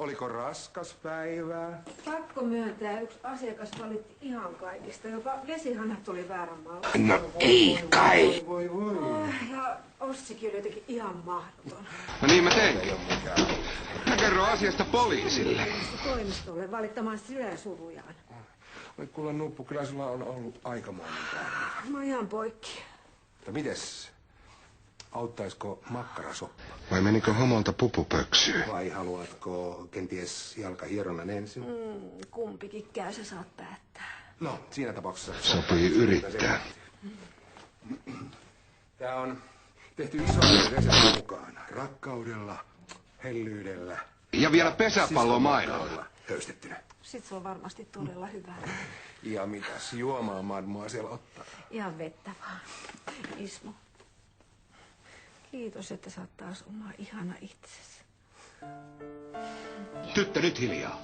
Oliko raskas päivää? Pakko myöntää, yksi asiakas valitti ihan kaikista. Jopa vesihannat oli väärän mallin. No ei kai. Voi. Ja Ossikin oli jotenkin ihan mahdoton. No niin mä tein. Mä kerron asiasta poliisille. Toimistolle valittamaan sydänsurujaan. Oi kuule Nuppu, kyllä sulla on ollut aikamoinen päivä. Mä oon ihan poikki. Mutta mites? Auttaisiko makkarasoppa? Vai menikö homolta pupupöksyyn? Vai haluatko kenties jalkahieronnan ensin? Kumpikin käy, sä saat päättää. No, siinä tapauksessa... Sopii yrittää. Tää on tehty isoinen resepti mukaan. Rakkaudella, hellyydellä. Ja vielä pesäpallomailalla. Höystettynä. Sit se on varmasti todella hyvä. Ja mitäs juomaa mademoiselle ottaa? Ihan vettä vaan. Ismo. Kiitos, että sä oot taas oma ihana itsesi. Tyttö, nyt hiljaa.